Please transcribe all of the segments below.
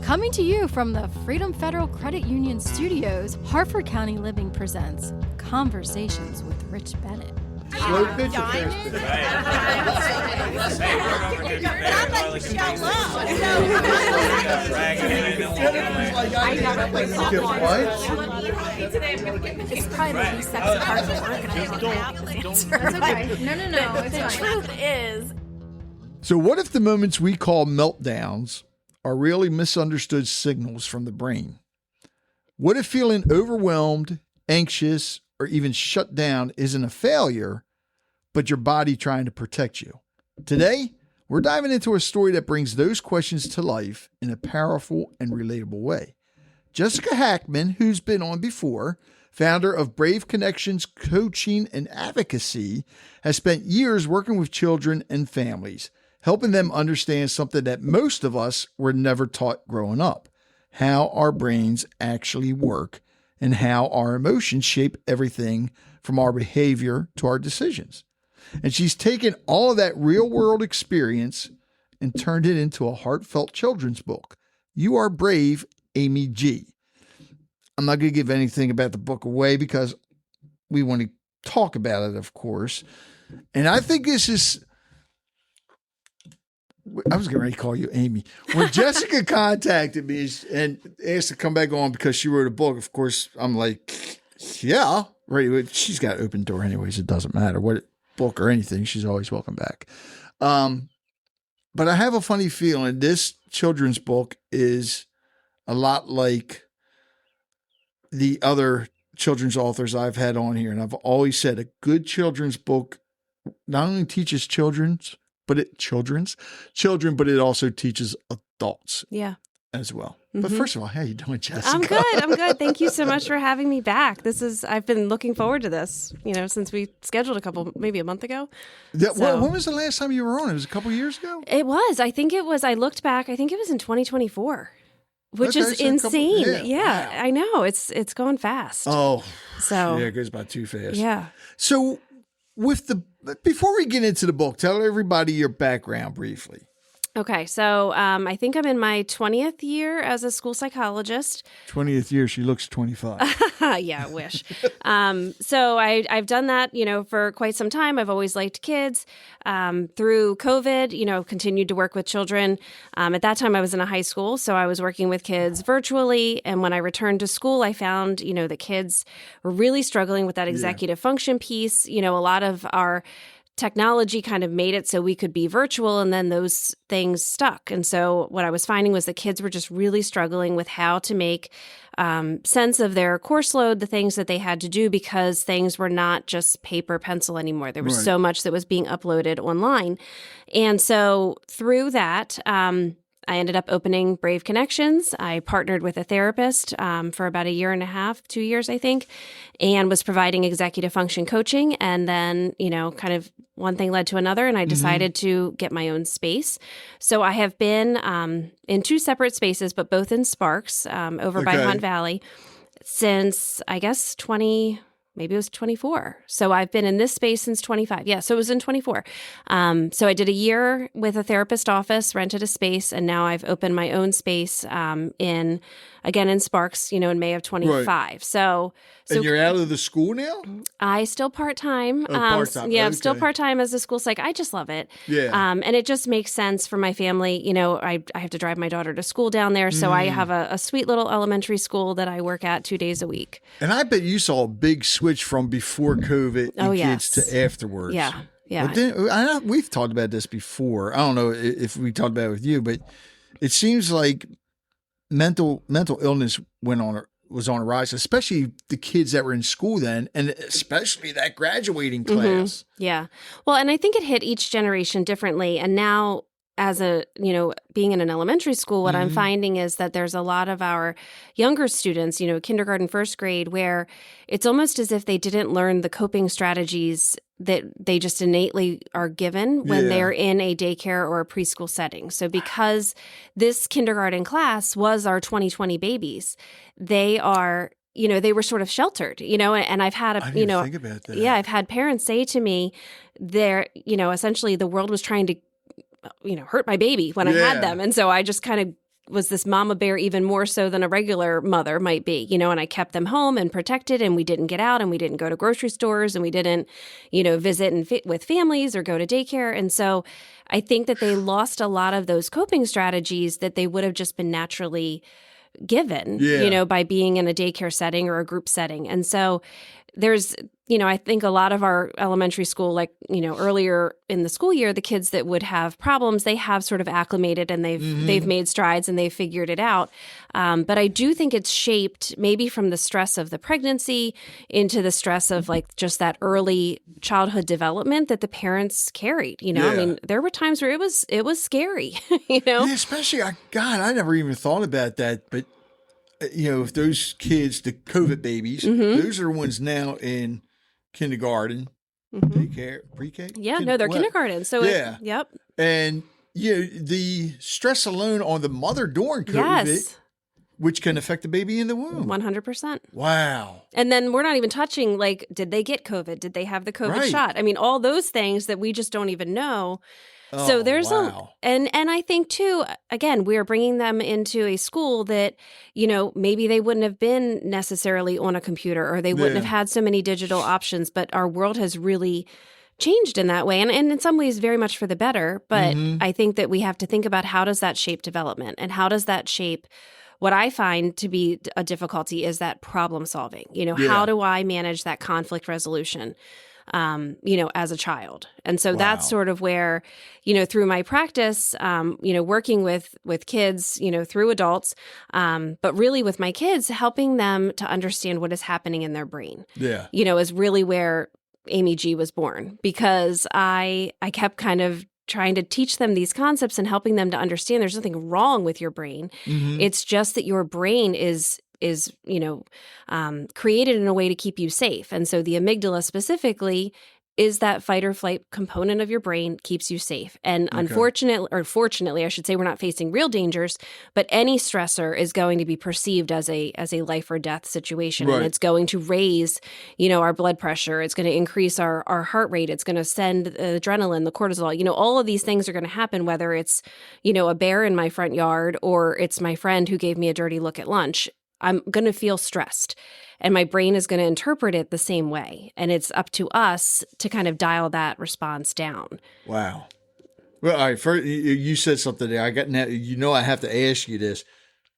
Coming to you from the Freedom Federal Credit Union Studios, Harford County Living presents Conversations with Rich Bennett. Slow pitch or fast pitch? It's probably the least sexy part of the work, and I don't know the answer. It's okay. No. The truth is... So what if the moments we call meltdowns are really misunderstood signals from the brain? What if feeling overwhelmed, anxious, or even shut down isn't a failure, but your body trying to protect you? Today, we're diving into a story that brings those questions to life in a powerful and relatable way. Jessica Hackmann, who's been on before, founder of Brave Connections Coaching and Advocacy, has spent years working with children and families, helping them understand something that most of us were never taught growing up: how our brains actually work and how our emotions shape everything from our behavior to our decisions. And she's taken all of that real world experience and turned it into a heartfelt children's book, You Are Brave, Amy G. I'm not going to give anything about the book away because we want to talk about it, of course. And I think this is... I was getting ready to call you Amy. When Jessica contacted me and asked to come back on because she wrote a book, of course, I'm like, yeah, right. She's got an open door anyways. It doesn't matter what book or anything. She's always welcome back. But I have a funny feeling this children's book is a lot like the other children's authors I've had on here. And I've always said a good children's book not only teaches children, but it also teaches adults. Yeah. As well. Mm-hmm. But first of all, how are you doing, Jessica? I'm good. Thank you so much for having me back. I've been looking forward to this, since we scheduled maybe a month ago. When was the last time you were on? It was a couple of years ago? It was. I looked back. I think it was in 2024. Which is insane. Yeah, wow. I know. It's gone fast. Oh, so yeah, it goes by too fast. Yeah. So before we get into the book, tell everybody your background briefly. Okay, so I think I'm in my 20th year as a school psychologist. 20th year, she looks 25. Yeah, I wish. So I've done that, for quite some time. I've always liked kids. Through COVID, continued to work with children. At that time, I was in a high school, so I was working with kids virtually. And when I returned to school, I found, the kids were really struggling with that executive function piece. A lot of our technology kind of made it so we could be virtual, and then those things stuck. And so what I was finding was the kids were just really struggling with how to make sense of their course load, the things that they had to do, because things were not just paper, pencil anymore. There was so much that was being uploaded online. And so through that, I ended up opening Brave Connections. I partnered with a therapist for about 2 years, I think, and was providing executive function coaching. And then, kind of one thing led to another, and I decided to get my own space. So I have been in two separate spaces, but both in Sparks over by Hunt Valley since, I guess, maybe it was 24. So I've been in this space since 25. Yeah, so it was in 24. So I did a year with a therapist office, rented a space, and now I've opened my own space in Sparks, in May of 25. Right. So and you're out of the school now? I still part-time. Part-time. Yeah, I'm still part-time as a school psych. I just love it. Yeah. And it just makes sense for my family. I have to drive my daughter to school down there. So I have a sweet little elementary school that I work at 2 days a week. And I bet you saw a big switch from before COVID and kids to afterwards. Yeah. Yeah. But then, we've talked about this before. I don't know if we talked about it with you, but it seems like mental illness was on a rise, especially the kids that were in school then, and especially that graduating class. Mm-hmm. Yeah. Well, and I think it hit each generation differently. And now, as being in an elementary school, what I'm finding is that there's a lot of our younger students, kindergarten, first grade, where it's almost as if they didn't learn the coping strategies that they just innately are given when they're in a daycare or a preschool setting. So because this kindergarten class was our 2020 babies, they are, they were sort of sheltered, and I've had, I didn't think about that. Yeah, I've had parents say to me, essentially the world was trying to, hurt my baby when I had them. And so I just kind of was this mama bear even more so than a regular mother might be, and I kept them home and protected, and we didn't get out, and we didn't go to grocery stores, and we didn't, visit with families or go to daycare. And so I think that they lost a lot of those coping strategies that they would have just been naturally given, by being in a daycare setting or a group setting. And so there's, I think a lot of our elementary school, earlier in the school year, the kids that would have problems, they have sort of acclimated and they've made strides and they've figured it out. But I do think it's shaped maybe from the stress of the pregnancy into the stress of just that early childhood development that the parents carried. I mean, there were times where it was scary. Yeah, especially, I never even thought about that. But if those kids, the COVID babies, those are ones now in kindergarten, daycare, pre-K. Yeah, they're kindergarten. So yep. And the stress alone on the mother during COVID, which can affect the baby in the womb. 100%. Wow. And then we're not even touching, did they get COVID? Did they have the COVID shot? I mean, all those things that we just don't even know. So there's and I think too, again, we are bringing them into a school that, maybe they wouldn't have been necessarily on a computer, or they wouldn't have had so many digital options, but our world has really changed in that way. And in some ways, very much for the better. But I think that we have to think about how does that shape development, and how does that shape what I find to be a difficulty is that problem solving. How do I manage that conflict resolution? As a child. And so that's sort of where, through my practice, working with kids, through adults, but really with my kids, helping them to understand what is happening in their brain, is really where Amy G was born, because I kept kind of trying to teach them these concepts and helping them to understand there's nothing wrong with your brain. It's just that your brain is created in a way to keep you safe. And so the amygdala specifically is that fight or flight component of your brain, keeps you safe. And fortunately, I should say, we're not facing real dangers, but any stressor is going to be perceived as a life or death situation. And it's going to raise, our blood pressure. It's going to increase our heart rate. It's going to send the adrenaline, the cortisol. All of these things are going to happen, whether it's, a bear in my front yard or it's my friend who gave me a dirty look at lunch. I'm going to feel stressed, and my brain is going to interpret it the same way. And it's up to us to kind of dial that response down. Wow. Well, all right. First, you said something there. I have to ask you this.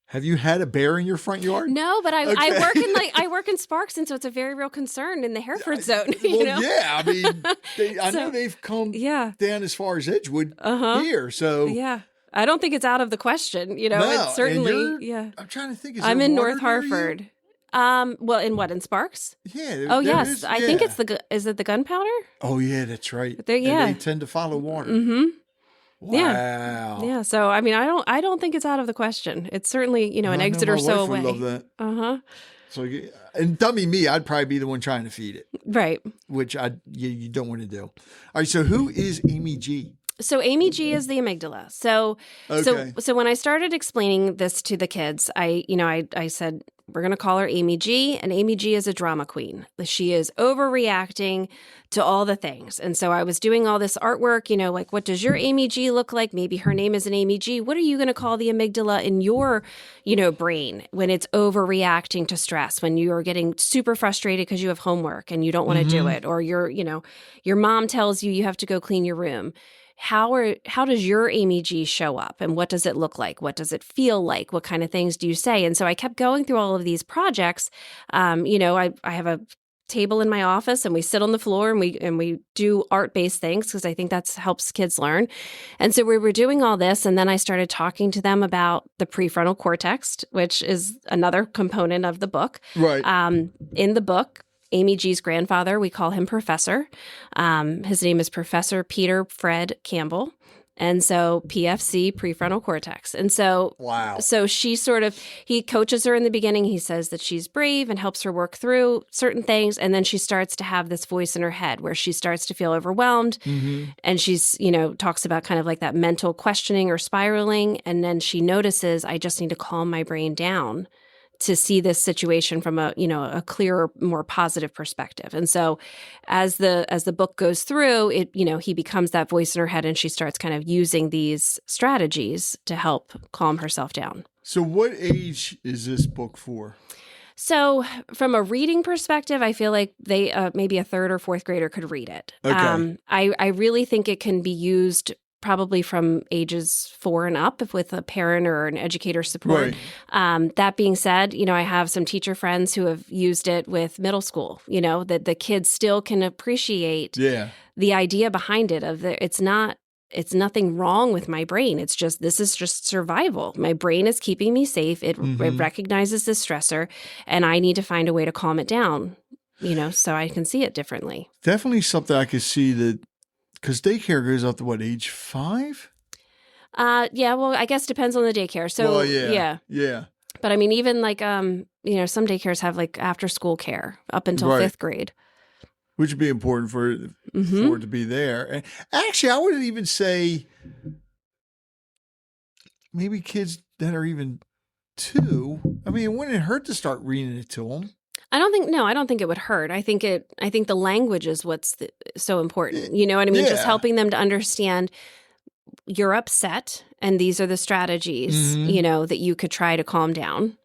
Have you had a bear in your front yard? No, but I work in Sparks, and so it's a very real concern in the Hereford zone. Yeah. I mean, I know they've come down as far as Edgewood here. So yeah. I don't think it's out of the question, No, it's certainly, I'm trying to think. I'm in North Hartford. Well, in Sparks? Yeah. Oh, yes. I think it's is it the gunpowder? Oh, yeah, that's right. And they tend to follow water. Wow. Yeah. So, I mean, I don't think it's out of the question. It's certainly, an exit or so away. I love that. So, and dummy me, I'd probably be the one trying to feed it. Right. Which you don't want to do. All right. So who is Amy G? So Amy G is the amygdala. So when I started explaining this to the kids, I said, we're going to call her Amy G, and Amy G is a drama queen. She is overreacting to all the things. And so I was doing all this artwork, what does your Amy G look like? Maybe her name is an Amy G. What are you going to call the amygdala in your, brain when it's overreacting to stress, when you're getting super frustrated because you have homework and you don't want to do it, or your mom tells you have to go clean your room. How does your Amy G show up, and what does it look like? What does it feel like? What kind of things do you say? And so I kept going through all of these projects. I have a table in my office, and we sit on the floor and we do art-based things because I think that helps kids learn. And so we were doing all this, and then I started talking to them about the prefrontal cortex, which is another component of the book. Right. In the book, Amy G's grandfather, we call him Professor. His name is Professor Peter Fred Campbell. And so PFC, prefrontal cortex. And so, so he coaches her in the beginning. He says that she's brave and helps her work through certain things. And then she starts to have this voice in her head where she starts to feel overwhelmed. And she's, talks about kind of like that mental questioning or spiraling. And then she notices, I just need to calm my brain down to see this situation from a clearer, more positive perspective. And so as the book goes through, he becomes that voice in her head, and she starts kind of using these strategies to help calm herself down. So what age is this book for? So from a reading perspective, I feel like they maybe a third or fourth grader could read it. Okay. I really think it can be used probably from ages 4 and up with a parent or an educator support. Right. That being said, I have some teacher friends who have used it with middle school, that the kids still can appreciate the idea behind it it's nothing wrong with my brain. This is just survival. My brain is keeping me safe. It recognizes this stressor, and I need to find a way to calm it down, so I can see it differently. Definitely something I could see that, because daycare goes up to what, age 5? Yeah, well, I guess depends on the daycare. So, yeah. But I mean, even like, some daycares have like after school care up until 5th grade. Which would be important for it to be there. And actually, I would even say maybe kids that are even 2. I mean, it wouldn't hurt to start reading it to them. I don't think it would hurt. I think the language is what's so important. You know what I mean? Yeah. Just helping them to understand you're upset, and these are the strategies, that you could try to calm down.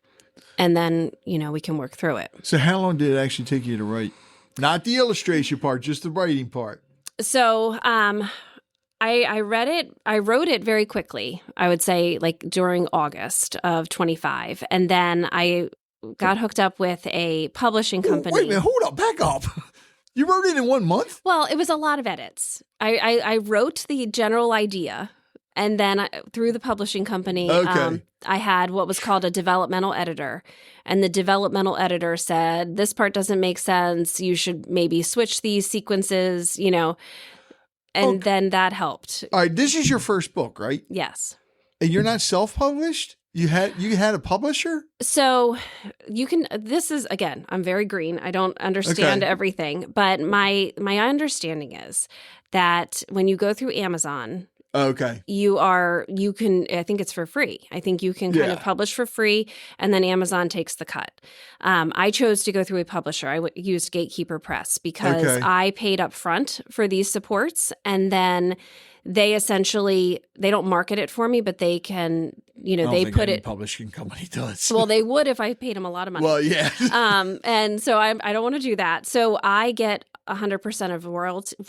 And then, we can work through it. So how long did it actually take you to write? Not the illustration part, just the writing part. So, I read it. I wrote it very quickly. I would say like during August of 25. And then I got hooked up with a publishing company. Wait a minute, hold up, back up. You wrote it in 1 month? Well, it was a lot of edits. I wrote the general idea, and then through the publishing company, I had what was called a developmental editor. And the developmental editor said, this part doesn't make sense. You should maybe switch these sequences, and then that helped. All right, this is your first book, right? Yes. And you're not self-published? You had a publisher? So this is, again, I'm very green. I don't understand everything, but my understanding is that when you go through Amazon, you can, I think it's for free. I think you can kind of publish for free, and then Amazon takes the cut. I chose to go through a publisher. I used Gatekeeper Press because I paid up front for these supports, and then they don't market it for me, but they can, they put it. Publishing company does. Well, they would if I paid them a lot of money. Well, yeah. And so I don't want to do that. So I get 100% of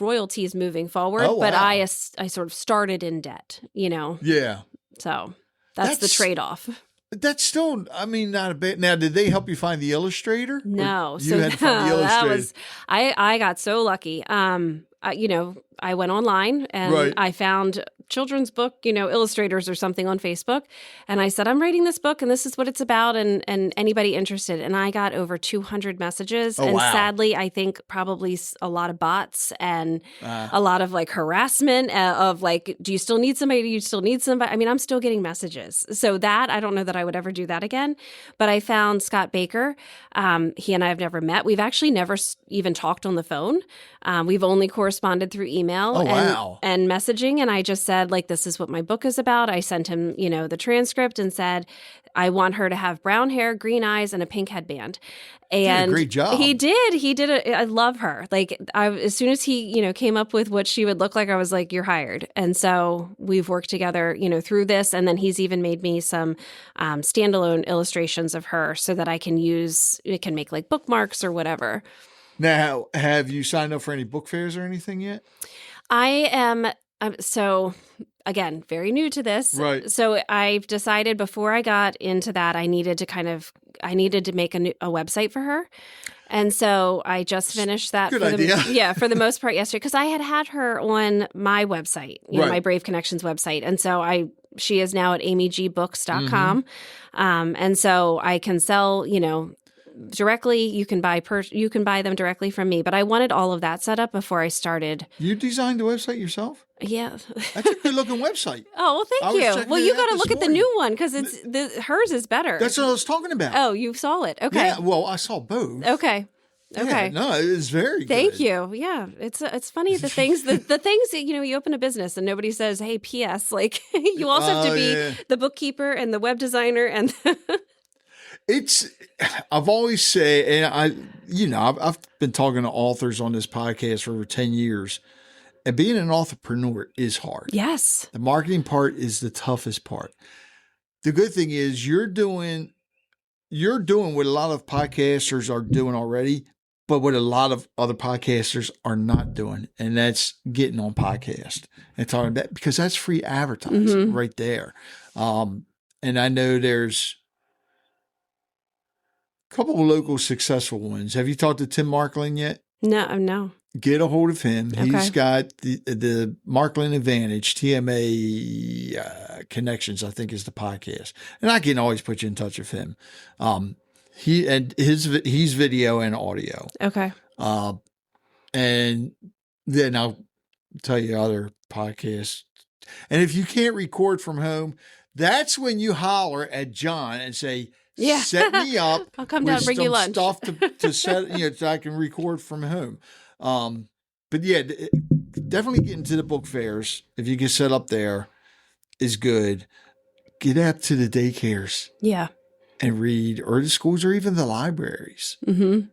royalties moving forward, but I sort of started in debt, Yeah. So that's the trade-off. That's still, not a bit. Now, did they help you find the illustrator? No. You had to find the illustrator. I got so lucky. I went online and I found children's book, illustrators or something on Facebook. And I said, I'm writing this book and this is what it's about, and anybody interested. And I got over 200 messages. Sadly, I think probably a lot of bots and a lot of like harassment of like, do you still need somebody? Do you still need somebody? I'm still getting messages. So I don't know that I would ever do that again. But I found Scott Baker. He and I have never met. We've actually never even talked on the phone. We've only corresponded through email and messaging. And I just said, like, this is what my book is about. I sent him, the transcript and said, I want her to have brown hair, green eyes, and a pink headband. And great job. He did. I love her. Like, as soon as he, came up with what she would look like, I was like, you're hired. And so we've worked together, through this. And then he's even made me some standalone illustrations of her so that I can make like bookmarks or whatever. Now, have you signed up for any book fairs or anything yet? I am. So again, very new to this. Right. So I've decided before I got into that, I needed to make a website for her. And so I just finished that. Good idea. For the most part yesterday, because I had her on my website, my Brave Connections website. And so she is now at amygbooks.com. And so I can sell, directly. You can buy them directly from me. But I wanted all of that set up before I started. You designed the website yourself? Yeah. That's a good looking website. Oh, well, thank you. Well, you got to look at the new one because hers is better. That's what I was talking about. Oh, you saw it. Okay. Yeah, well, I saw both. Okay. Yeah, no, it was very good. Thank you. Yeah, it's funny the things that you open a business and nobody says, "Hey, P.S." Like you also have to be the bookkeeper and the web designer and. I've always said, and I've been talking to authors on this podcast for over 10 years, and being an entrepreneur is hard. Yes. The marketing part is the toughest part. The good thing is you're doing what a lot of podcasters are doing already, but what a lot of other podcasters are not doing, and that's getting on podcast and talking about, because that's free advertising right there. And I know there's a couple of local successful ones. Have you talked to Tim Markland yet? No. Get a hold of him. Okay. He's got the Markland Advantage, TMA Connections, I think is the podcast. And I can always put you in touch with him. He's video and audio. Okay. And then I'll tell you other podcasts. And if you can't record from home, that's when you holler at John and say, set me up. I'll come down and bring you lunch. Stuff to set, so I can record from home. But yeah, definitely getting to the book fairs, if you get set up there, is good. Get out to the daycares. Yeah. And read, or the schools, or even the libraries. Mm-hmm.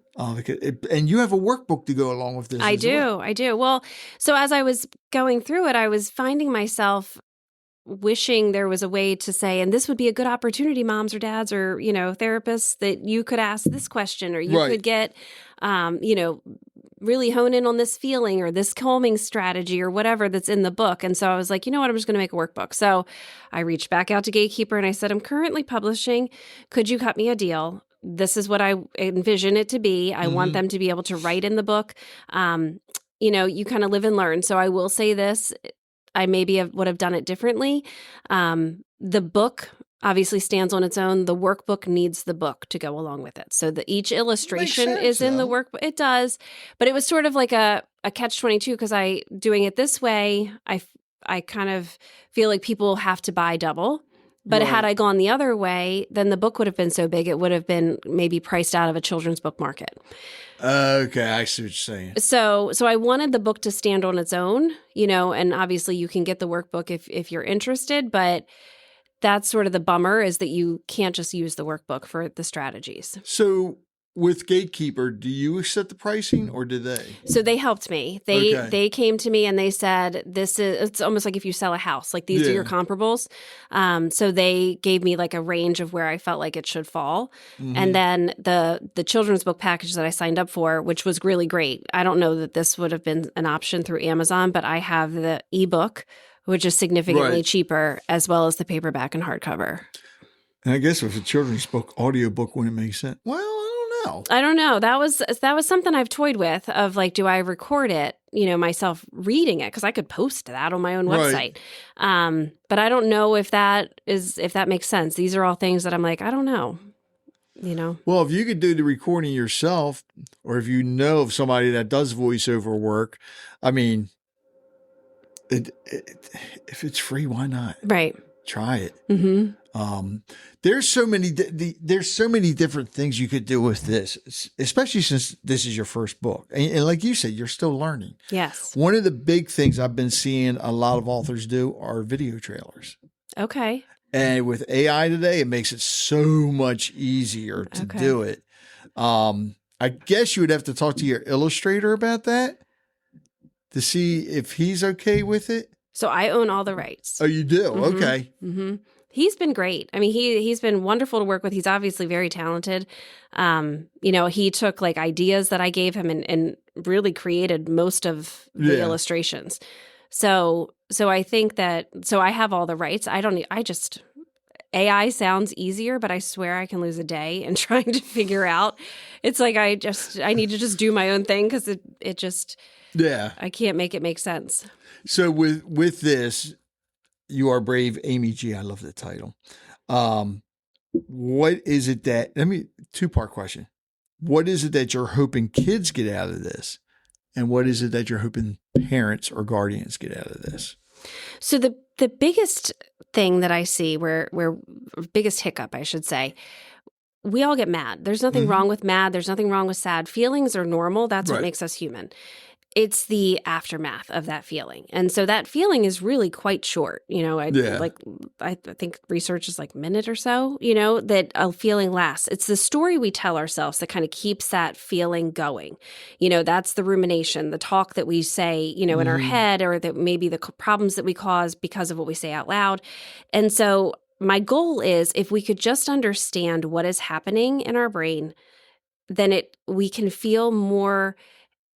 And you have a workbook to go along with this. I do. Well, so as I was going through it, I was finding myself wishing there was a way to say, and this would be a good opportunity, moms or dads or, therapists, that you could ask this question, or you could get, really hone in on this feeling or this calming strategy or whatever that's in the book. And so I was like, you know what, I'm just going to make a workbook. So I reached back out to Gatekeeper and I said, I'm currently publishing. Could you cut me a deal? This is what I envision it to be. I want them to be able to write in the book. You kind of live and learn. So I will say this, I maybe would have done it differently. The book obviously stands on its own. The workbook needs the book to go along with it. So each illustration is in the workbook. It does. But it was sort of like a catch-22, because doing it this way, I kind of feel like people have to buy double. But had I gone the other way, then the book would have been so big, it would have been maybe priced out of a children's book market. Okay, I see what you're saying. So I wanted the book to stand on its own, and obviously you can get the workbook if you're interested, but that's sort of the bummer, is that you can't just use the workbook for the strategies. So with Gatekeeper, do you set the pricing, or do they? So they helped me. They came to me and they said, it's almost like if you sell a house, like these are your comparables. So they gave me like a range of where I felt like it should fall. And then the children's book package that I signed up for, which was really great. I don't know that this would have been an option through Amazon, but I have the ebook, which is significantly cheaper, as well as the paperback and hardcover. And I guess with a children's book, audiobook wouldn't make sense. Well, I don't know. That was something I've toyed with, of like, do I record it, myself reading it? Because I could post that on my own website. But I don't know if that makes sense. These are all things that I'm like, I don't know. Well, if you could do the recording yourself, or if you know of somebody that does voiceover work, I mean, if it's free, why not? Right. Try it. Mm-hmm. There's so many different things you could do with this, especially since this is your first book. And like you said, you're still learning. Yes. One of the big things I've been seeing a lot of authors do are video trailers. Okay. And with AI today, it makes it so much easier to do it. I guess you would have to talk to your illustrator about that to see if he's okay with it. So I own all the rights. Oh, you do? Mm-hmm. Okay. Mm-hmm. He's been great. I mean, he's been wonderful to work with. He's obviously very talented. He took like ideas that I gave him and really created most of the illustrations. So I think that, I have all the rights. AI sounds easier, but I swear I can lose a day in trying to figure out. It's like I need to just do my own thing, because it just, I can't make it make sense. So with this, You Are Brave, Amy G. I love the title. What is it that, two-part question. What is it that you're hoping kids get out of this? And what is it that you're hoping parents or guardians get out of this? So the biggest thing that I see, where biggest hiccup, I should say, we all get mad. There's nothing wrong with mad. There's nothing wrong with sad. Feelings are normal. That's what makes us human. it's the aftermath of that feeling. And so that feeling is really quite short. I think research is like a minute or so, that a feeling lasts. It's the story we tell ourselves that kind of keeps that feeling going. That's the rumination, the talk that we say, in our head, or that maybe the problems that we cause because of what we say out loud. And so my goal is, if we could just understand what is happening in our brain, then we can feel more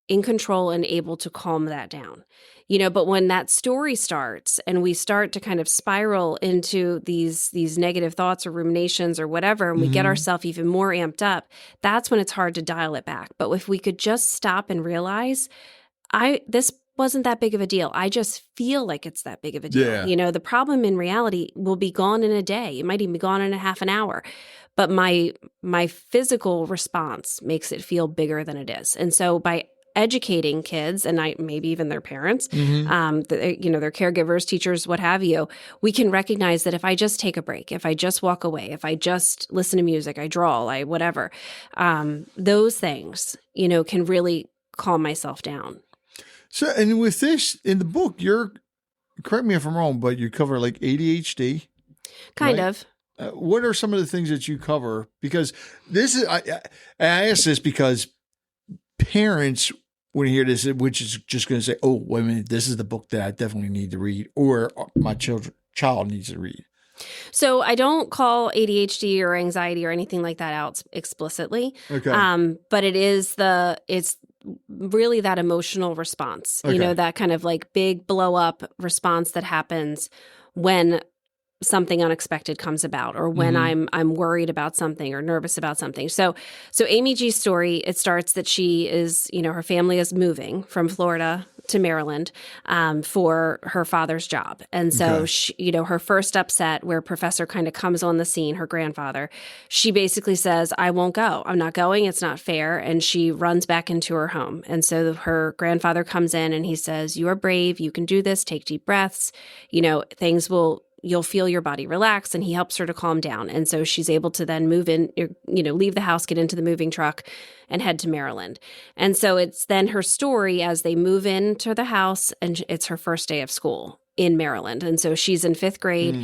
in control and able to calm that down. But when that story starts and we start to kind of spiral into these negative thoughts or ruminations or whatever, and we get ourselves even more amped up, that's when it's hard to dial it back. But if we could just stop and realize, this wasn't that big of a deal. I just feel like it's that big of a deal. Yeah. The problem in reality will be gone in a day. It might even be gone in a half an hour. But my physical response makes it feel bigger than it is. And so by educating kids, and maybe even their parents, their caregivers, teachers, what have you, we can recognize that if I just take a break, if I just walk away, if I just listen to music, I draw, whatever, those things, can really calm myself down. So, and with this in the book, correct me if I'm wrong, but you cover like ADHD. Kind right? of. What are some of the things that you cover? Because I ask this because parents, when you hear this, which is just going to say, oh, wait a minute, this is the book that I definitely need to read, or my child needs to read. So I don't call ADHD or anxiety or anything like that out explicitly. Okay. But it's really that emotional response, Okay. that kind of like big blow up response that happens when something unexpected comes about, or when I'm worried about something or nervous about something. So Amy G's story, it starts that she is, her family is moving from Florida to Maryland for her father's job. And so, she, her first upset, where Professor kind of comes on the scene, her grandfather, she basically says, I won't go. I'm not going. It's not fair. And she runs back into her home. And so her grandfather comes in and he says, you are brave. You can do this. Take deep breaths. You'll feel your body relax, and he helps her to calm down. And so she's able to then move in, leave the house, get into the moving truck, and head to Maryland. And so it's then her story as they move into the house, and it's her first day of school in Maryland. And so she's in 5th grade.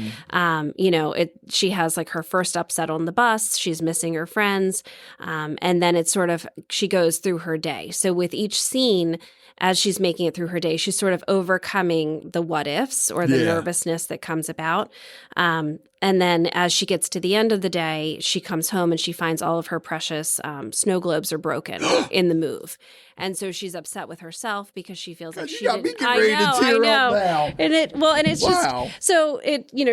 She has like her first upset on the bus. She's missing her friends. And then it's sort of, she goes through her day. So with each scene, as she's making it through her day, she's sort of overcoming the what ifs or the nervousness that comes about. And then as she gets to the end of the day, she comes home and she finds all of her precious snow globes are broken in the move. And so she's upset with herself because she feels like she didn't. I know. And it's wow. just, so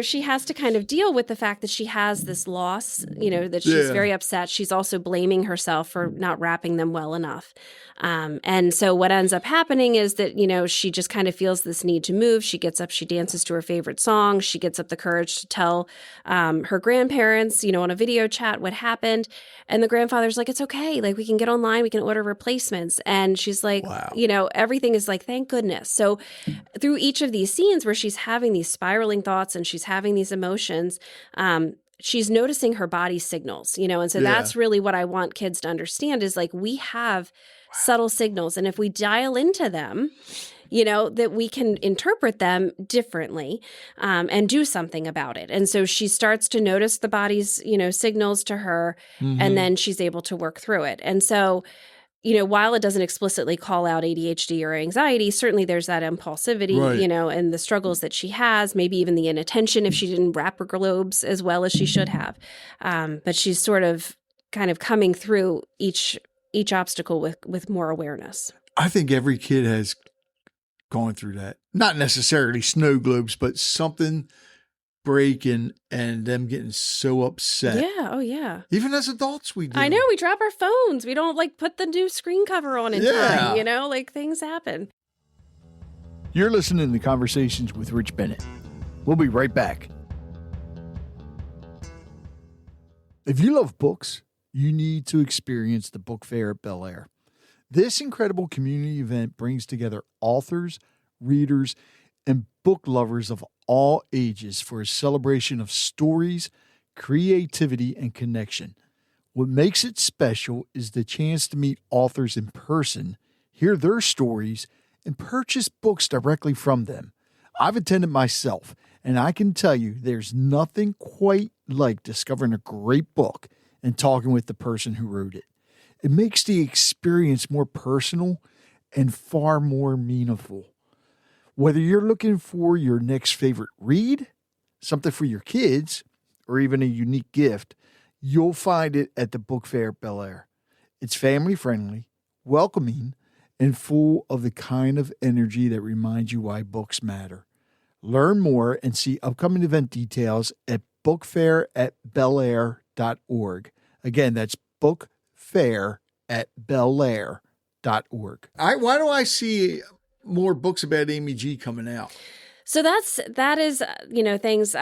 she has to kind of deal with the fact that she has this loss, that she's very upset. She's also blaming herself for not wrapping them well enough. And so what ends up happening is that, she just kind of feels this need to move. She gets up, she dances to her favorite song. She gets up the courage to tell her grandparents, on a video chat what happened. And the grandfather's like, it's okay. Like, we can get online, we can order replacements. And she's like, wow. Everything is like, thank goodness. So through each of these scenes where she's having these spiraling thoughts and she's having these emotions, she's noticing her body signals, and so that's really what I want kids to understand is like, we have subtle signals. And if we dial into them, that we can interpret them differently and do something about it. And so she starts to notice the body's, signals to her, and then she's able to work through it. And so, while it doesn't explicitly call out ADHD or anxiety, certainly there's that impulsivity, right. And the struggles that she has, maybe even the inattention if she didn't wrap her globes as well as she should have. But she's sort of kind of coming through each obstacle with more awareness. I think every kid has gone through that. Not necessarily snow globes, but something breaking and them getting so upset. Yeah. Oh, yeah. Even as adults, we do. I know. We drop our phones. We don't put the new screen cover on in time. Things happen. You're listening to Conversations with Rich Bennett. We'll be right back. If you love books, you need to experience the Book Fair at Bel Air. This incredible community event brings together authors, readers, and book lovers of all ages for a celebration of stories, creativity, and connection. What makes it special is the chance to meet authors in person, hear their stories, and purchase books directly from them. I've attended myself, and I can tell you there's nothing quite like discovering a great book and talking with the person who wrote it. It makes the experience more personal and far more meaningful. Whether you're looking for your next favorite read, something for your kids, or even a unique gift, you'll find it at the Book Fair Bel Air. It's family-friendly, welcoming, and full of the kind of energy that reminds you why books matter. Learn more and see upcoming event details at bookfairatbelair.org. Again, that's bookfairatbelair.org. Why do I see more books about Amy G coming out? So that is, things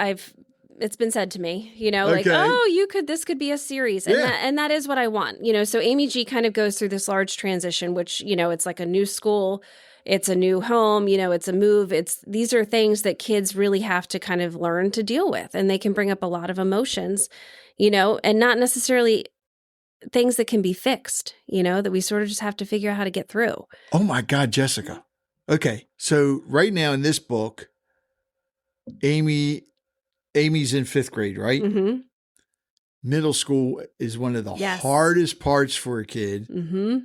it's been said to me, like, Okay. oh, this could be a series. And that is what I want, so Amy G kind of goes through this large transition, which, it's like a new school, it's a new home, it's a move. These are things that kids really have to kind of learn to deal with, and they can bring up a lot of emotions, and not necessarily things that can be fixed, that we sort of just have to figure out how to get through. Oh my God, Jessica. Okay. So right now in this book, Amy's in 5th grade, right? Mm-hmm. Middle school is one of the Yes. hardest parts for a kid. Mm-hmm.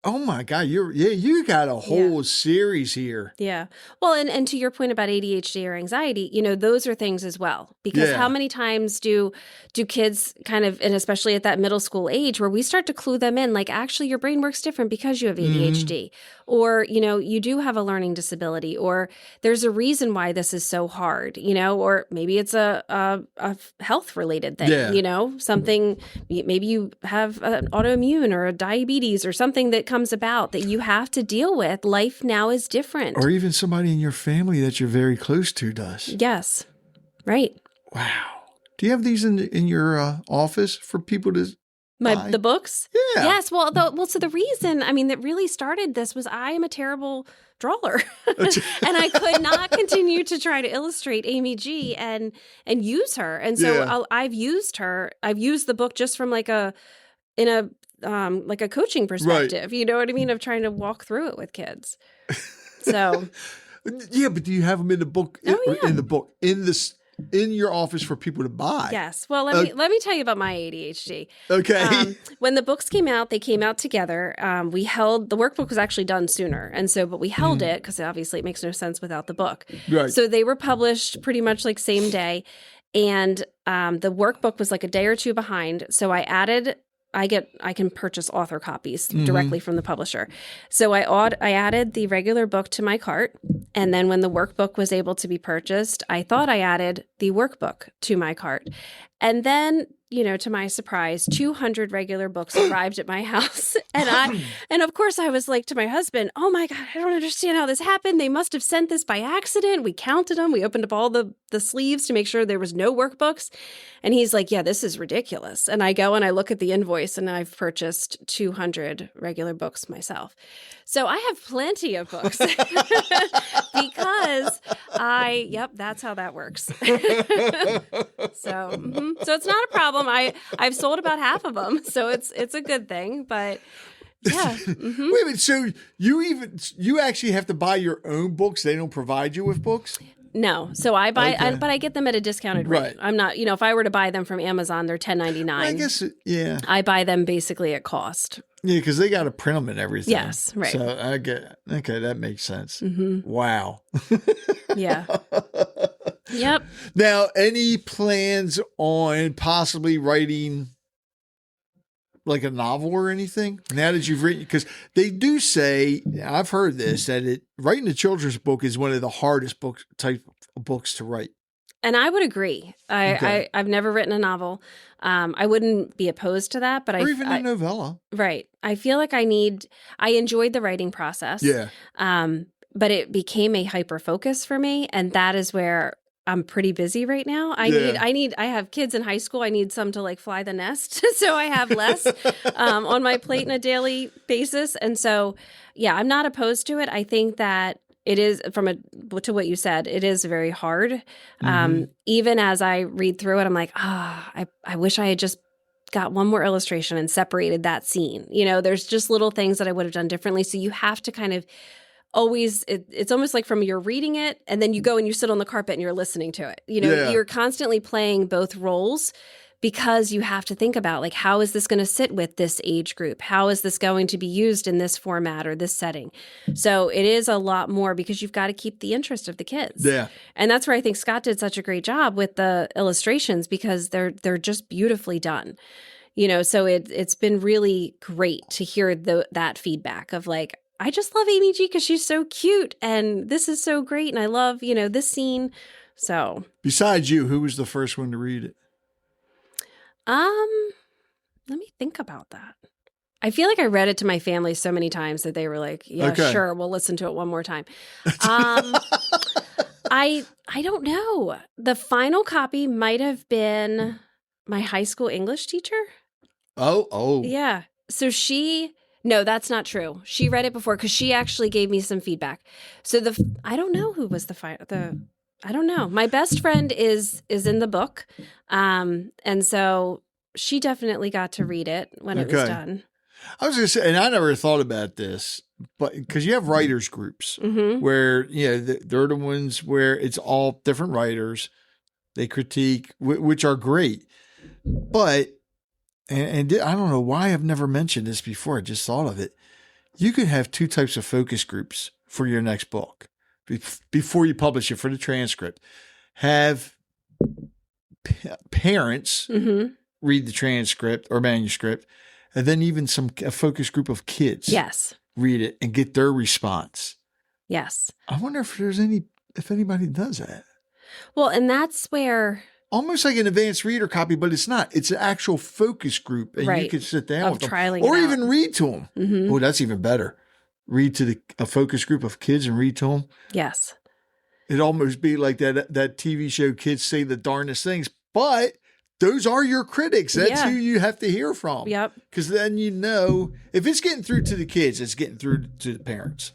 Oh my God, you got a whole series here. Yeah. Well, and to your point about ADHD or anxiety, those are things as well. Because how many times do kids kind of, and especially at that middle school age, where we start to clue them in, like, actually your brain works different because you have ADHD, or, you do have a learning disability, or there's a reason why this is so hard, or maybe it's a health related thing, something, maybe you have an autoimmune or a diabetes or something that comes about that you have to deal with. Life now is different. Or even somebody in your family that you're very close to does. Yes. Right. Wow. Do you have these in your office for people to buy? The books? Yeah. Yes. Well, so the reason, that really started this was I am a terrible drawer. And I could not continue to try to illustrate Amy G and use her. And so I've used her. I've used the book just from like a coaching perspective, you know what I mean? Of trying to walk through it with kids. So. Yeah, but do you have them in the book? In the book, in your office for people to buy? Yes. Well, let me tell you about my ADHD. Okay. When the books came out, they came out together. The workbook was actually done sooner. But we held it because obviously it makes no sense without the book. Right. So they were published pretty much like same day. And the workbook was like a day or two behind. So I can purchase author copies directly from the publisher. So I added the regular book to my cart. And then when the workbook was able to be purchased, I thought I added the workbook to my cart. And then, to my surprise, 200 regular books arrived at my house. And of course I was like to my husband, oh my God, I don't understand how this happened. They must have sent this by accident. We counted them. We opened up all the sleeves to make sure there was no workbooks. And he's like, yeah, this is ridiculous. And I go and I look at the invoice and I've purchased 200 regular books myself. So I have plenty of books because that's how that works. So it's not a problem. I've sold about half of them, so it's a good thing. But yeah. Wait a minute. So you actually have to buy your own books? They don't provide you with books? No. So I buy, but I get them at a discounted rate. Right. I'm not, if I were to buy them from Amazon, they're $10.99. I guess, yeah. I buy them basically at cost. Yeah, because they got to print them and everything. Yes, right. So I get, okay, that makes sense. Wow. Yeah. Yep. Now, any plans on possibly writing like a novel or anything now that you've written? Because they do say, I've heard this, that writing a children's book is one of the hardest type of books to write. And I would agree. I've never written a novel. I wouldn't be opposed to that, but or even a novella. Right. I feel like I enjoyed the writing process. Yeah. But it became a hyper focus for me, and that is where I'm pretty busy right now. I have kids in high school. I need some to like fly the nest. So I have less on my plate on a daily basis. And so, yeah, I'm not opposed to it. I think that it is, to what you said, it is very hard. Even as I read through it, I'm like, I wish I had just got one more illustration and separated that scene. There's just little things that I would have done differently. So you have to kind of always, it's almost like from you're reading it and then you go and you sit on the carpet and you're listening to it. You're constantly playing both roles because you have to think about, like, how is this going to sit with this age group? How is this going to be used in this format or this setting? So it is a lot more because you've got to keep the interest of the kids. Yeah. And that's where I think Scott did such a great job with the illustrations because they're just beautifully done. So it's been really great to hear that feedback of like, I just love Amy G because she's so cute and this is so great. And I love, this scene. So besides you, who was the first one to read it? Let me think about that. I feel like I read it to my family so many times that they were like, yeah, okay, sure. We'll listen to it one more time. I don't know. The final copy might have been my high school English teacher. Oh. Yeah. So no, that's not true. She read it before because she actually gave me some feedback. So I don't know who was I don't know. My best friend is in the book. And so she definitely got to read it when it was done. I was going to say, and I never thought about this, but because you have writers groups where, they're the ones where it's all different writers. They critique, which are great. But, and I don't know why I've never mentioned this before. I just thought of it. You could have two types of focus groups for your next book before you publish it for the transcript. Have parents read the transcript or manuscript, and then even a focus group of kids read it and get their response. Yes. I wonder if anybody does that. Well, and that's where... Almost like an advanced reader copy, but it's not. It's an actual focus group, and you can sit down with them. Or even read to them. Mm-hmm. Oh, that's even better. Read to a focus group of kids and read to them. Yes. It'd almost be like that TV show, Kids Say the Darndest Things, but those are your critics. That's who you have to hear from. Yep. Because then if it's getting through to the kids, it's getting through to the parents.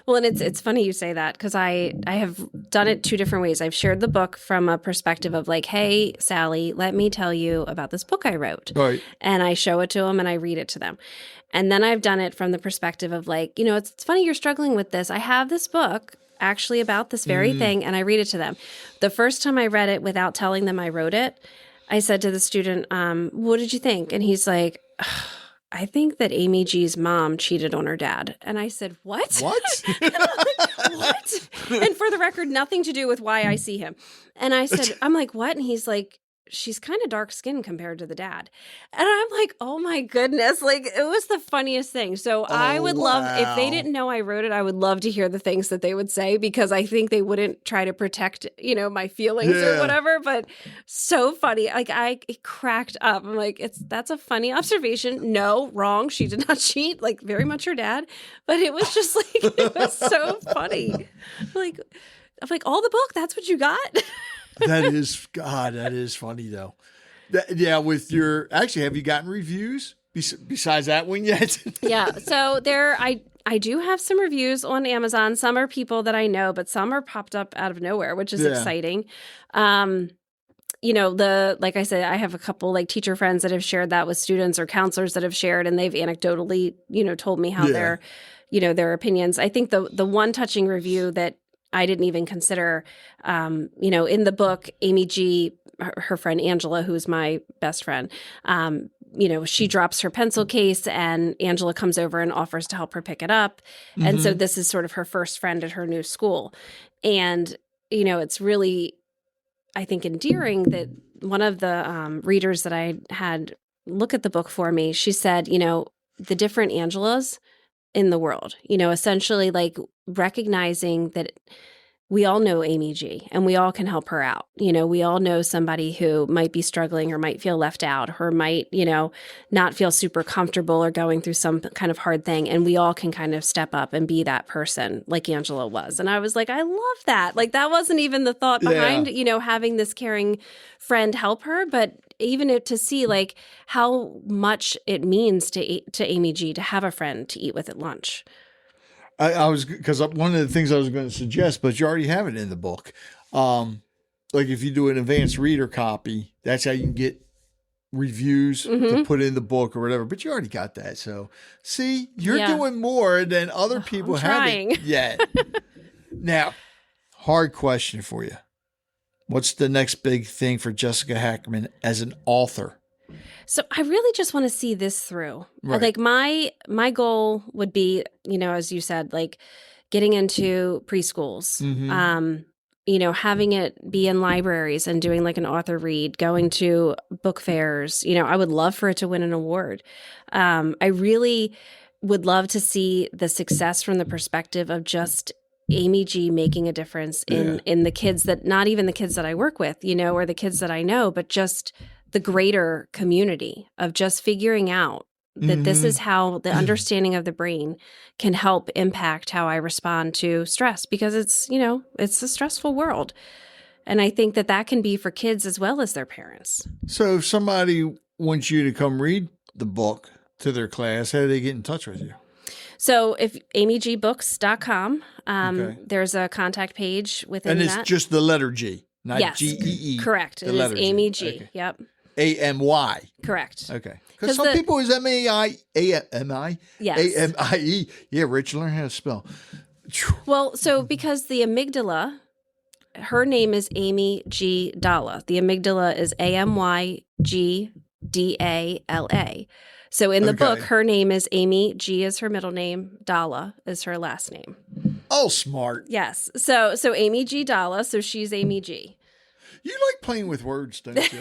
Well, and it's funny you say that because I have done it two different ways. I've shared the book from a perspective of like, hey, Sally, let me tell you about this book I wrote. Right. And I show it to them and I read it to them. And then I've done it from the perspective of like, it's funny you're struggling with this. I have this book actually about this very thing and I read it to them. The first time I read it without telling them I wrote it, I said to the student, what did you think? And he's like, I think that Amy G's mom cheated on her dad. And I said, what? What? What? And for the record, nothing to do with why I see him. And I said, I'm like, what? And he's like, she's kind of dark skinned compared to the dad. And I'm like, oh my goodness. Like, it was the funniest thing. So I would love, if they didn't know I wrote it, I would love to hear the things that they would say because I think they wouldn't try to protect, my feelings or whatever. But so funny. Like, it cracked up. I'm like, that's a funny observation. No, wrong. She did not cheat. Like, very much her dad. But it was just like, it was so funny. Like, I'm like, all the book, that's what you got? That is funny though. Actually, have you gotten reviews besides that one yet? Yeah. So I do have some reviews on Amazon. Some are people that I know, but some are popped up out of nowhere, which is exciting. Like I said, I have a couple like teacher friends that have shared that with students or counselors that have shared, and they've anecdotally, told me how their opinions. I think the one touching review that I didn't even consider, in the book, Amy G, her friend Angela, who's my best friend, she drops her pencil case and Angela comes over and offers to help her pick it up. Mm-hmm. And so this is sort of her first friend at her new school. And, it's really, I think, endearing that one of the readers that I had look at the book for me, she said, the different Angelas in the world, essentially like recognizing that we all know Amy G and we all can help her out. We all know somebody who might be struggling or might feel left out or might, not feel super comfortable or going through some kind of hard thing. And we all can kind of step up and be that person like Angela was. And I was like, I love that. Like that wasn't even the thought behind, having this caring friend help her, but even to see like how much it means to Amy G to have a friend to eat with at lunch. Because one of the things I was going to suggest, but you already have it in the book. Like if you do an advanced reader copy, that's how you can get reviews to put in the book or whatever, but you already got that. So see, you're doing more than other people haven't yet. Now, hard question for you. What's the next big thing for Jessica Hackmann as an author? So I really just want to see this through. Right. Like my goal would be, as you said, like getting into preschools, having it be in libraries and doing like an author read, going to book fairs. I would love for it to win an award. I really would love to see the success from the perspective of just Amy G making a difference in the kids that, not even the kids that I work with, or the kids that I know, but just the greater community of just figuring out that this is how the understanding of the brain can help impact how I respond to stress, because it's a stressful world. And I think that can be for kids as well as their parents. So if somebody wants you to come read the book to their class, how do they get in touch with you? So if amygbooks.com, there's a contact page within that. And it's just the letter G, not G-E-E. Correct. It is Amy G. Okay. Yep. A-M-Y. Correct. Okay. Because some people is M-A-I, A-M-I? Yes. A-M-I-E. Yeah, Rich, learn how to spell. Well, so because the amygdala, her name is Amy G. Dalla. The amygdala is A-M-Y-G-D-A-L-A. So in the book, her name is Amy. G is her middle name. Dalla is her last name. Oh, smart. Yes. So Amy G. Dalla. So she's Amy G. You like playing with words, don't you?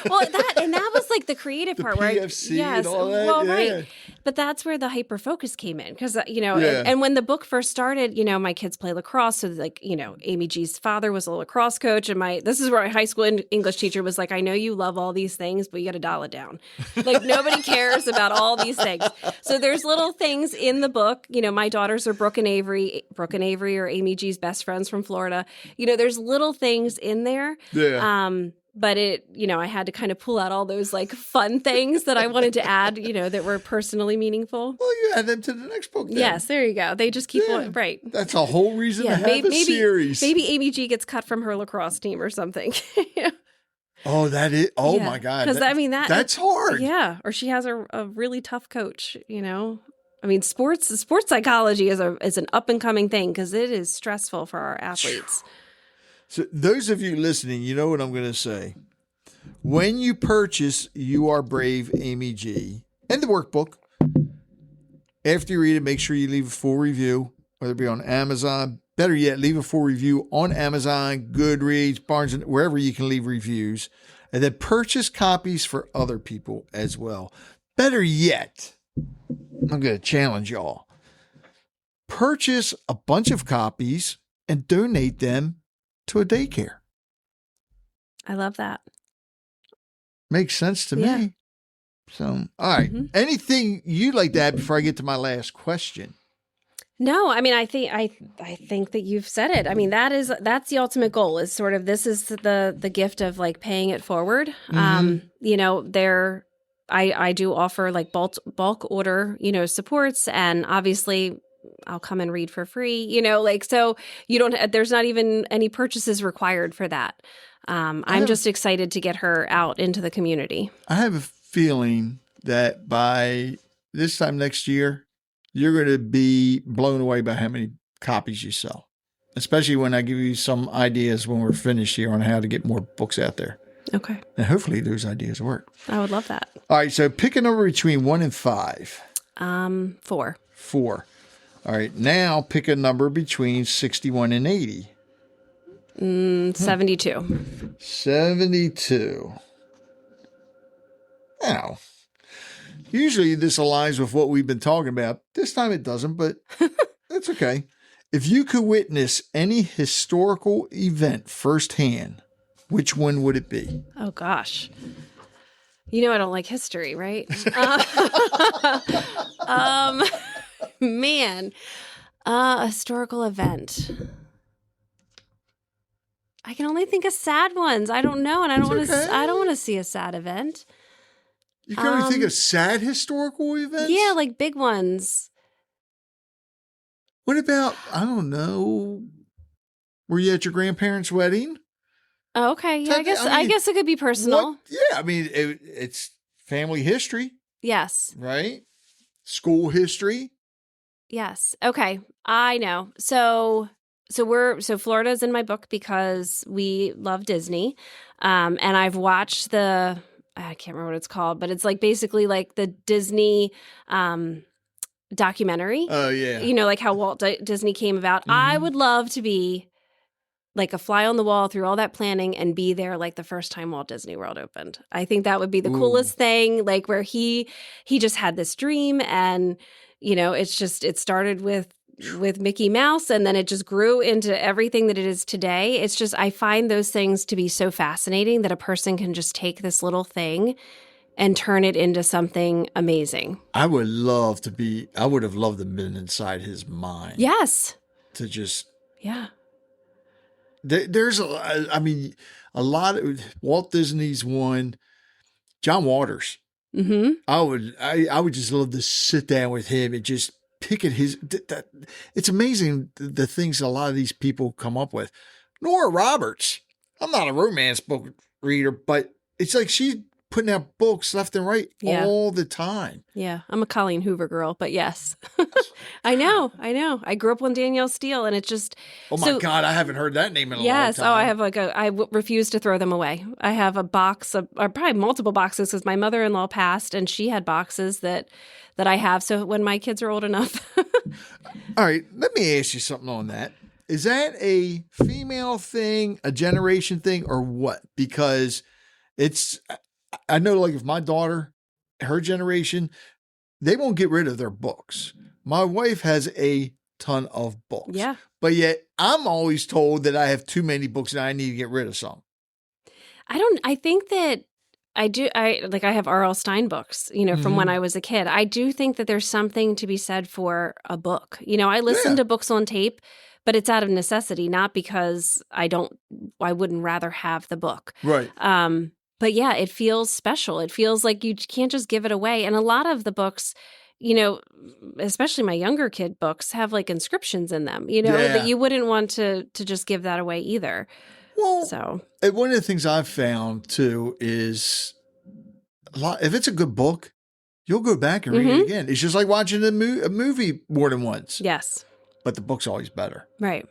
Well, that was like the creative part. PFC and all that. Well, right. But that's where the hyper focus came in, because and when the book first started, my kids play lacrosse, so like Amy G's father was a lacrosse coach, and this is where my high school English teacher was like, I know you love all these things, but you got to dial it down. Like nobody cares about all these things. So there's little things in the book. My daughters are Brooke and Avery. Brooke and Avery are Amy G's best friends from Florida. There's little things in there. Yeah. But I had to kind of pull out all those like fun things that I wanted to add, that were personally meaningful. Well, you add them to the next book then. Yes, there you go. They just keep on, right. That's a whole reason to have a series. Maybe Amy G gets cut from her lacrosse team or something. Oh, that is. Oh my God. Because that's hard. Yeah. Or she has a really tough coach, sports psychology is an up and coming thing, because it is stressful for our athletes. So those of you listening, you know what I'm going to say. When you purchase You Are Brave, Amy G, and the workbook, after you read it, make sure you leave a full review, whether it be on Amazon. Better yet, leave a full review on Amazon, Goodreads, Barnes, and wherever you can leave reviews. And then purchase copies for other people as well. Better yet, I'm going to challenge y'all. Purchase a bunch of copies and donate them to a daycare. I love that. Makes sense to me. So, all right. Anything you'd like to add before I get to my last question? No, I think that you've said it. That's the ultimate goal, is sort of, this is the gift of like paying it forward. I do offer like bulk order, supports, and obviously I'll come and read for free, so you don't, there's not even any purchases required for that. I'm just excited to get her out into the community. I have a feeling that by this time next year, you're going to be blown away by how many copies you sell, especially when I give you some ideas when we're finished here on how to get more books out there. Okay. And hopefully those ideas work. I would love that. All right. So pick a number between 1 and 5. 4. 4. All right, now pick a number between 61 and 80. 72. 72. Now, usually this aligns with what we've been talking about. This time it doesn't, but that's okay. If you could witness any historical event firsthand, which one would it be? Oh, gosh. I don't like history, right? Man, a historical event. I can only think of sad ones. I don't know, and I don't want to see a sad event. You can only think of sad historical events? Yeah, like big ones. What about, I don't know, were you at your grandparents' wedding? Oh, okay. Yeah, I guess it could be personal. Yeah, I mean, it's family history, Yes. right? School history. Yes. Okay. I know. So Florida's in my book because we love Disney. And I've watched I can't remember what it's called, but it's like basically like the Disney documentary. Oh, yeah. You know, like how Walt Disney came about. I would love to be like a fly on the wall through all that planning and be there like the first time Walt Disney World opened. I think that would be the coolest thing, like where he just had this dream and, you know, it started with Mickey Mouse and then it just grew into everything that it is today. It's just, I find those things to be so fascinating that a person can just take this little thing and turn it into something amazing. I would have loved to have been inside his mind. Yes. To just. Yeah. There's a lot of Walt Disney's one, John Waters. Mm-hmm. I would just love to sit down with him and just pick at his. It's amazing the things a lot of these people come up with. Nora Roberts. I'm not a romance book reader, but it's like she's putting out books left and right all the time. Yeah, I'm a Colleen Hoover girl, but yes. I know. I grew up on Danielle Steele, and it's just... Oh, my God, I haven't heard that name in a long time. Yes, I have I refuse to throw them away. I have a box, or probably multiple boxes, because my mother-in-law passed, and she had boxes that I have, so when my kids are old enough. All right, let me ask you something on that. Is that a female thing, a generation thing, or what? Because I know, like, if my daughter, her generation, they won't get rid of their books. My wife has a ton of books. Yeah. But yet I'm always told that I have too many books and I need to get rid of some. I think that I do. I have R.L. Stine books, you know, from when I was a kid. I do think that there's something to be said for a book. You know, I listen to books on tape, but it's out of necessity, not because I wouldn't rather have the book. Right. But yeah, it feels special. It feels like you can't just give it away. And a lot of the books, you know, especially my younger kid books, have like inscriptions in them, you know, that you wouldn't want to just give that away either. Well, so one of the things I've found too is if it's a good book, you'll go back and read it again. It's just like watching a movie more than once. Yes. But the book's always better. Right.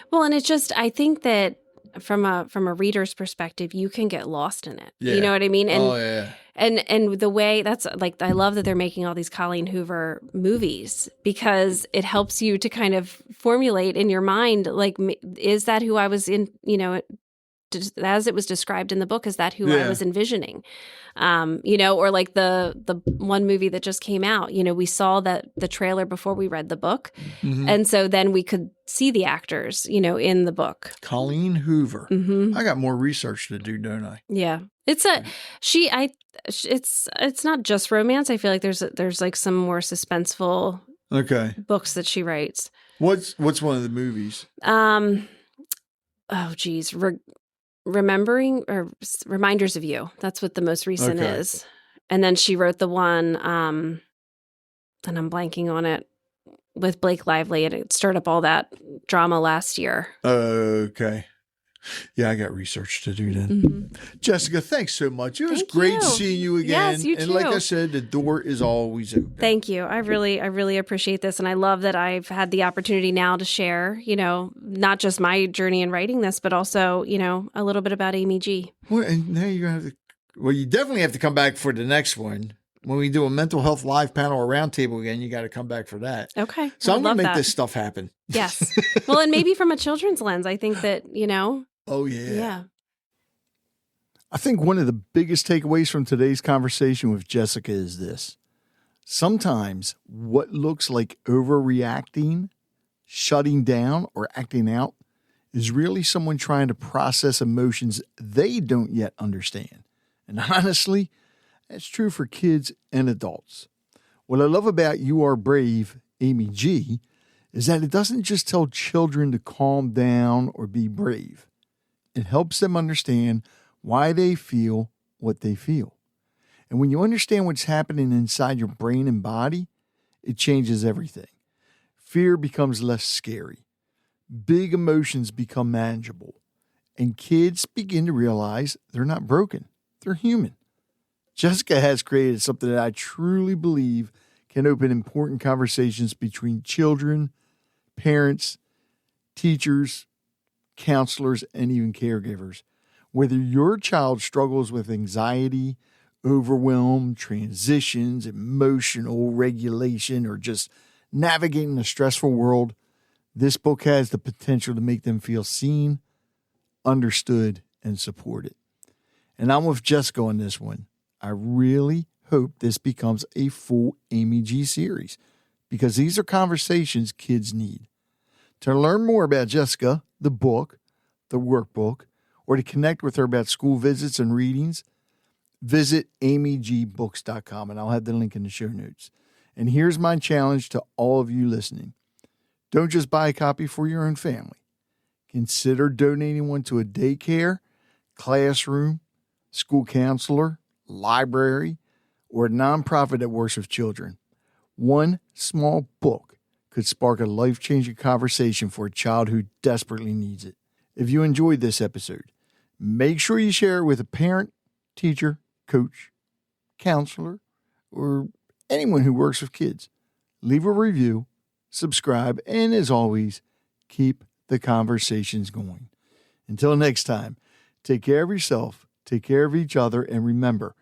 Well, and it's just, I think that from a reader's perspective, you can get lost in it. Yeah. You know what I mean? And, and the way that's like, I love that they're making all these Colleen Hoover movies because it helps you to kind of formulate in your mind, like, is that who I was in, you know, as it was described in the book, is that who I was envisioning? You know, or like the one movie that just came out, you know, we saw the trailer before we read the book. And so then we could see the actors, you know, in the book. Colleen Hoover. I got more research to do, don't I? Yeah. It's it's not just romance. I feel like there's like some more suspenseful books that she writes. What's one of the movies? Oh geez. Remembering or Reminders of You. That's what the most recent is. And then she wrote the one, and I'm blanking on it, with Blake Lively, and it stirred up all that drama last year. Okay. Yeah, I got research to do then. Jessica, thanks so much. It was great seeing you again. Yes, you too. And like I said, the door is always open. Thank you. I really appreciate this. And I love that I've had the opportunity now to share, you know, not just my journey in writing this, but also, you know, a little bit about Amy G. Well, and now you're going to have to, you definitely have to come back for the next one. When we do a mental health live panel or roundtable again, you got to come back for that. Okay. So I'm going to make this stuff happen. Yes. Well, and maybe from a children's lens, I think that, you know. Oh, yeah. Yeah. I think one of the biggest takeaways from today's conversation with Jessica is this. Sometimes what looks like overreacting, shutting down, or acting out is really someone trying to process emotions they don't yet understand. And honestly, that's true for kids and adults. What I love about You Are Brave, Amy G, is that it doesn't just tell children to calm down or be brave. It helps them understand why they feel what they feel. And when you understand what's happening inside your brain and body, it changes everything. Fear becomes less scary. Big emotions become manageable. and kids begin to realize they're not broken. They're human. Jessica has created something that I truly believe can open important conversations between children, parents, teachers, counselors, and even caregivers. Whether your child struggles with anxiety, overwhelm, transitions, emotional regulation, or just navigating a stressful world, this book has the potential to make them feel seen, understood, and supported. And I'm with Jessica on this one. I really hope this becomes a full Amy G series because these are conversations kids need. To learn more about Jessica, the book, the workbook, or to connect with her about school visits and readings, visit amygbooks.com, and I'll have the link in the show notes. And here's my challenge to all of you listening. Don't just buy a copy for your own family. Consider donating one to a daycare, classroom, school counselor, library, or a nonprofit that works with children. One small book could spark a life-changing conversation for a child who desperately needs it. If you enjoyed this episode, make sure you share it with a parent, teacher, coach, counselor, or anyone who works with kids. Leave a review, subscribe, and as always, keep the conversations going. Until next time, take care of yourself, take care of each other, and remember,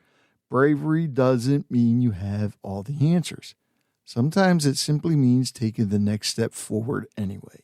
bravery doesn't mean you have all the answers. Sometimes it simply means taking the next step forward anyway.